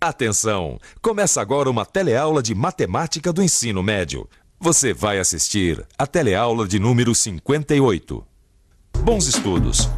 Atenção! Começa agora uma teleaula de matemática do ensino médio. Você vai assistir a teleaula de número 58. Bons estudos!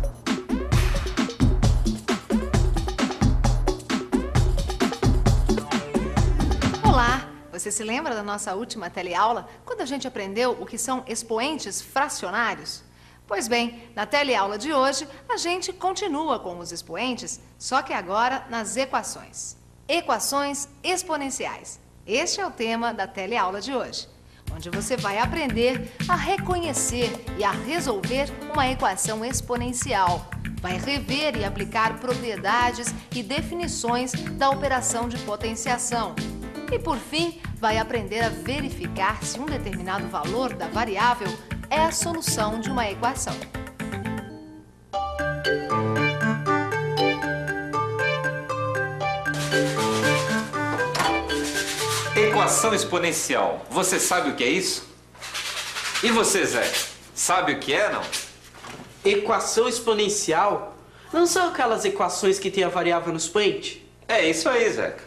Olá! Você se lembra da nossa última teleaula, quando a gente aprendeu o que são expoentes fracionários? Pois bem, na teleaula de hoje, a gente continua com os expoentes, só que agora nas equações. Equações exponenciais. Este é o tema da teleaula de hoje, onde você vai aprender a reconhecer e a resolver uma equação exponencial. Vai rever e aplicar propriedades e definições da operação de potenciação. E, por fim, vai aprender a verificar se um determinado valor da variável é a solução de uma equação. Equação exponencial. Você sabe o que é isso? E você, Zé? Sabe o que é, não? Equação exponencial? Não são aquelas equações que tem a variável no expoente? É isso aí, Zeca.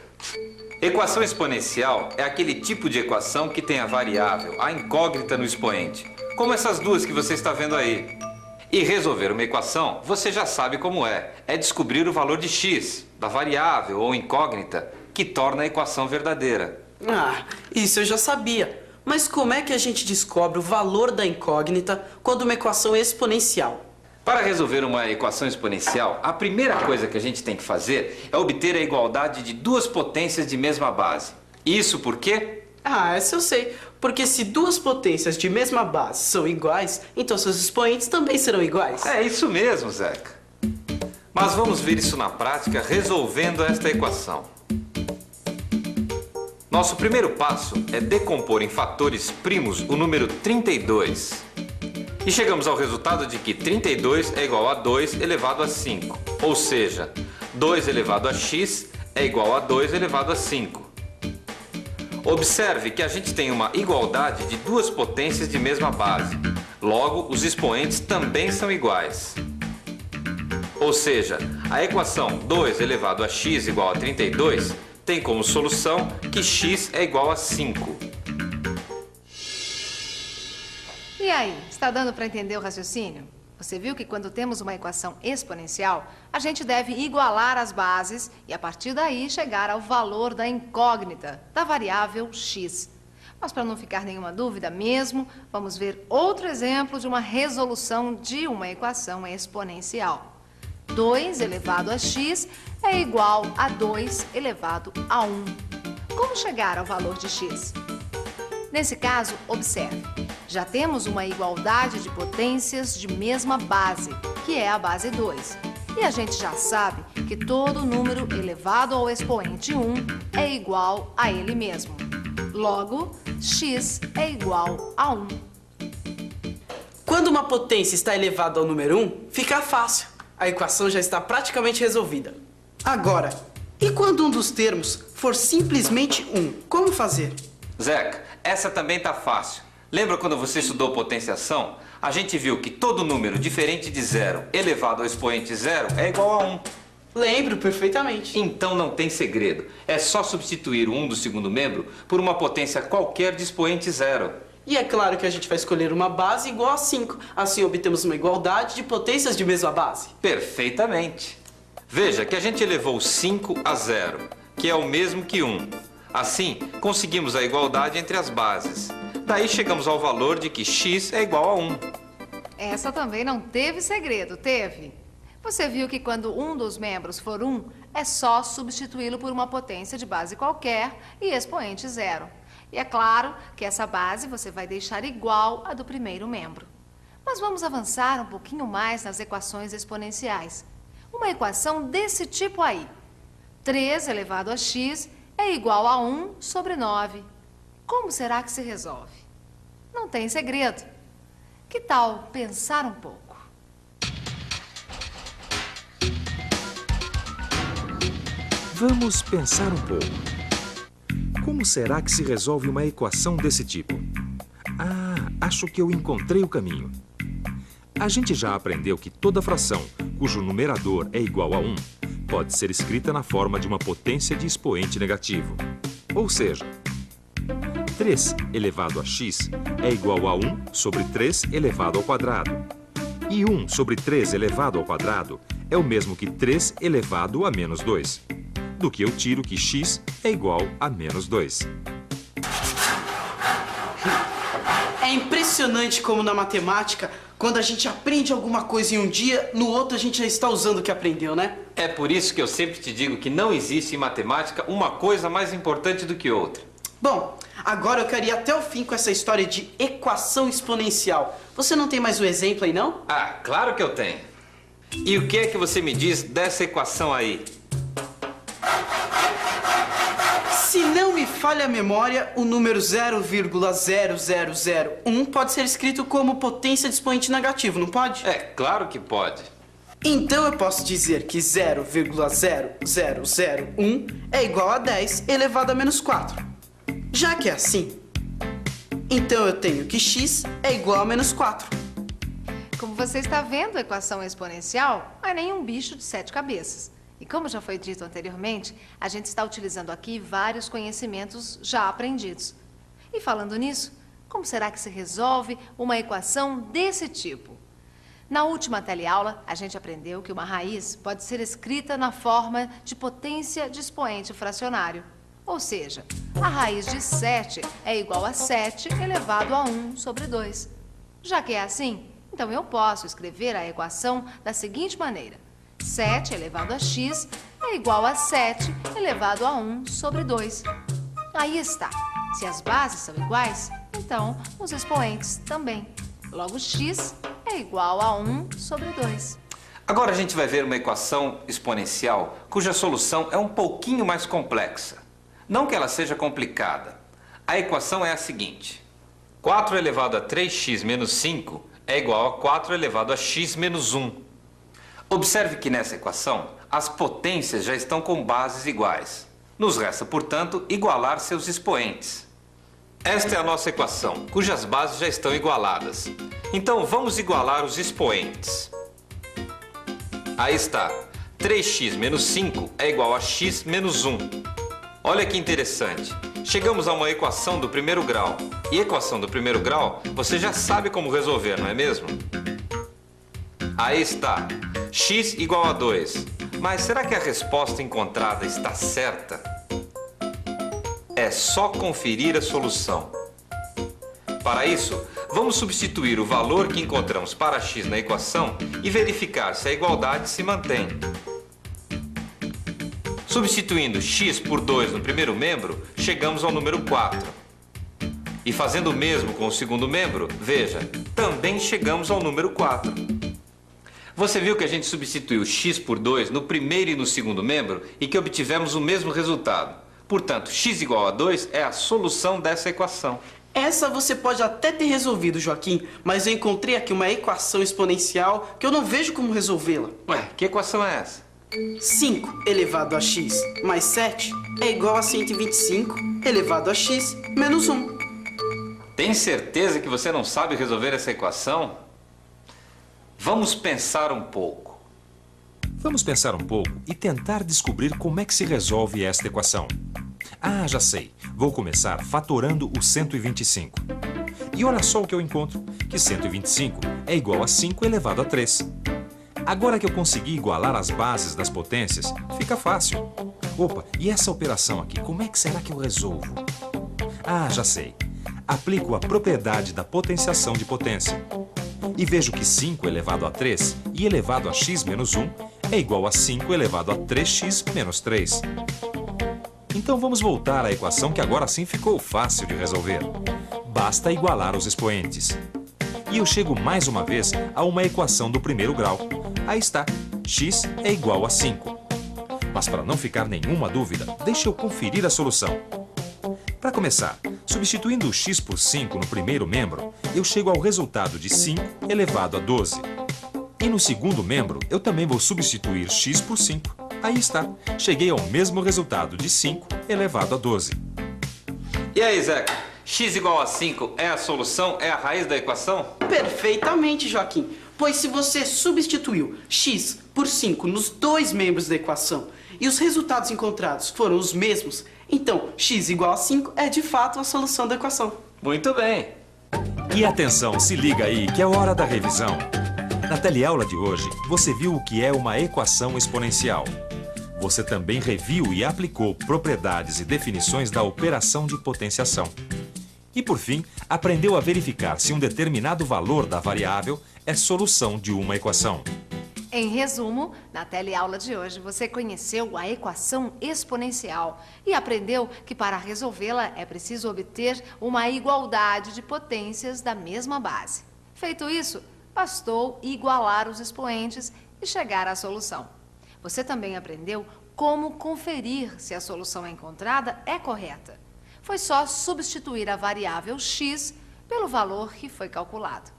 Equação exponencial é aquele tipo de equação que tem a variável, a incógnita no expoente, como essas duas que você está vendo aí. E resolver uma equação, você já sabe como é. É descobrir o valor de x, da variável ou incógnita, que torna a equação verdadeira. Ah, isso eu já sabia. Mas como é que a gente descobre o valor da incógnita quando uma equação é exponencial? Para resolver uma equação exponencial, a primeira coisa que a gente tem que fazer é obter a igualdade de duas potências de mesma base. Isso por quê? Ah, essa eu sei. Porque se duas potências de mesma base são iguais, então seus expoentes também serão iguais. É isso mesmo, Zeca. Mas vamos ver isso na prática resolvendo esta equação. Nosso primeiro passo é decompor em fatores primos o número 32. E chegamos ao resultado de que 32 é igual a 2 elevado a 5. Ou seja, 2 elevado a x é igual a 2 elevado a 5. Observe que a gente tem uma igualdade de duas potências de mesma base. Logo, os expoentes também são iguais. Ou seja, a equação 2 elevado a x igual a 32 tem como solução que x é igual a 5. E aí, está dando para entender o raciocínio? Você viu que quando temos uma equação exponencial, a gente deve igualar as bases e, a partir daí, chegar ao valor da incógnita, da variável x. Mas, para não ficar nenhuma dúvida mesmo, vamos ver outro exemplo de uma resolução de uma equação exponencial. 2 elevado a x é igual a 2 elevado a 1. Como chegar ao valor de x? Nesse caso, observe. Já temos uma igualdade de potências de mesma base, que é a base 2. E a gente já sabe que todo número elevado ao expoente 1 é igual a ele mesmo. Logo, x é igual a 1. Quando uma potência está elevada ao número 1, fica fácil. A equação já está praticamente resolvida. Agora, e quando um dos termos for simplesmente 1, como fazer? Zeca, essa também está fácil. Lembra quando você estudou potenciação? A gente viu que todo número diferente de 0 elevado ao expoente 0 é igual a 1. Lembro perfeitamente. Então não tem segredo. É só substituir o 1 do segundo membro por uma potência qualquer de expoente 0. E é claro que a gente vai escolher uma base igual a 5. Assim obtemos uma igualdade de potências de mesma base. Perfeitamente. Veja que a gente elevou 5 a 0, que é o mesmo que 1. Assim, conseguimos a igualdade entre as bases. Daí chegamos ao valor de que x é igual a 1. Essa também não teve segredo, teve? Você viu que quando um dos membros for 1, é só substituí-lo por uma potência de base qualquer e expoente 0. E é claro que essa base você vai deixar igual à do primeiro membro. Mas vamos avançar um pouquinho mais nas equações exponenciais. Uma equação desse tipo aí. 3 elevado a x é igual a 1 sobre 9. Como será que se resolve? Não tem segredo. Que tal pensar um pouco? Vamos pensar um pouco. Como será que se resolve uma equação desse tipo? Ah, acho que eu encontrei o caminho. A gente já aprendeu que toda fração cujo numerador é igual a 1 pode ser escrita na forma de uma potência de expoente negativo. Ou seja, 3 elevado a x é igual a 1 sobre 3 elevado ao quadrado. E 1 sobre 3 elevado ao quadrado é o mesmo que 3 elevado a menos 2. Do que eu tiro que x é igual a menos 2. É impressionante como na matemática, quando a gente aprende alguma coisa em um dia, no outro a gente já está usando o que aprendeu, né? É por isso que eu sempre te digo que não existe em matemática uma coisa mais importante do que outra. Bom, agora eu quero ir até o fim com essa história de equação exponencial. Você não tem mais um exemplo aí, não? Ah, claro que eu tenho. E o que é que você me diz dessa equação aí? Se não me falha a memória, o número 0,0001 pode ser escrito como potência de expoente negativo, não pode? É, claro que pode. Então eu posso dizer que 0,0001 é igual a 10 elevado a menos 4. Já que é assim, então eu tenho que x é igual a menos 4. Como você está vendo, a equação exponencial não é nenhum bicho de 7 cabeças. E como já foi dito anteriormente, a gente está utilizando aqui vários conhecimentos já aprendidos. E falando nisso, como será que se resolve uma equação desse tipo? Na última teleaula, a gente aprendeu que uma raiz pode ser escrita na forma de potência de expoente fracionário. Ou seja, a raiz de 7 é igual a 7 elevado a 1 sobre 2. Já que é assim, então eu posso escrever a equação da seguinte maneira. 7 elevado a x é igual a 7 elevado a 1 sobre 2. Aí está. Se as bases são iguais, então os expoentes também. Logo, x é igual a 1 sobre 2. Agora a gente vai ver uma equação exponencial cuja solução é um pouquinho mais complexa. Não que ela seja complicada. A equação é a seguinte. 4 elevado a 3x menos 5 é igual a 4 elevado a x menos 1. Observe que nessa equação, as potências já estão com bases iguais. Nos resta, portanto, igualar seus expoentes. Esta é a nossa equação, cujas bases já estão igualadas. Então, vamos igualar os expoentes. Aí está. 3x menos 5 é igual a x menos 1. Olha que interessante. Chegamos a uma equação do primeiro grau. E equação do primeiro grau, você já sabe como resolver, não é mesmo? Aí está. X igual a 2. Mas será que a resposta encontrada está certa? É só conferir a solução. Para isso, vamos substituir o valor que encontramos para x na equação e verificar se a igualdade se mantém. Substituindo x por 2 no primeiro membro, chegamos ao número 4. E fazendo o mesmo com o segundo membro, veja, também chegamos ao número 4. Você viu que a gente substituiu x por 2 no primeiro e no segundo membro e que obtivemos o mesmo resultado. Portanto, x igual a 2 é a solução dessa equação. Essa você pode até ter resolvido, Joaquim, mas eu encontrei aqui uma equação exponencial que eu não vejo como resolvê-la. Ué, que equação é essa? 5 elevado a x mais 7 é igual a 125 elevado a x menos 1. Tem certeza que você não sabe resolver essa equação? Vamos pensar um pouco. Vamos pensar um pouco e tentar descobrir como é que se resolve esta equação. Ah, já sei. Vou começar fatorando o 125. E olha só o que eu encontro, que 125 é igual a 5 elevado a 3. Agora que eu consegui igualar as bases das potências, fica fácil. Opa, e essa operação aqui, como é que será que eu resolvo? Ah, já sei. Aplico a propriedade da potenciação de potência. E vejo que 5 elevado a 3 e elevado a x menos 1 é igual a 5 elevado a 3x menos 3. Então vamos voltar à equação que agora sim ficou fácil de resolver. Basta igualar os expoentes. E eu chego mais uma vez a uma equação do primeiro grau. Aí está, x é igual a 5. Mas para não ficar nenhuma dúvida, deixe eu conferir a solução. Para começar, substituindo o x por 5 no primeiro membro, eu chego ao resultado de 5 elevado a 12. E no segundo membro, eu também vou substituir x por 5. Aí está, cheguei ao mesmo resultado de 5 elevado a 12. E aí, Zeca? X igual a 5 é a solução? É a raiz da equação? Perfeitamente, Joaquim. Pois se você substituiu x por 5 nos dois membros da equação e os resultados encontrados foram os mesmos, então x igual a 5 é de fato a solução da equação. Muito bem. E atenção, se liga aí que é hora da revisão. Na teleaula de hoje, você viu o que é uma equação exponencial. Você também reviu e aplicou propriedades e definições da operação de potenciação. E, por fim, aprendeu a verificar se um determinado valor da variável é solução de uma equação. Em resumo, na teleaula de hoje você conheceu a equação exponencial e aprendeu que para resolvê-la é preciso obter uma igualdade de potências da mesma base. Feito isso, bastou igualar os expoentes e chegar à solução. Você também aprendeu como conferir se a solução encontrada é correta. Foi só substituir a variável x pelo valor que foi calculado.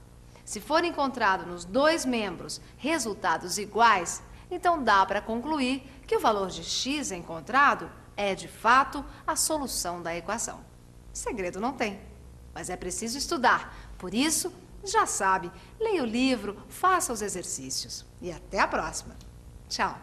Se for encontrado nos dois membros resultados iguais, então dá para concluir que o valor de x encontrado é, de fato, a solução da equação. Segredo não tem, mas é preciso estudar. Por isso, já sabe, leia o livro, faça os exercícios. E até a próxima. Tchau.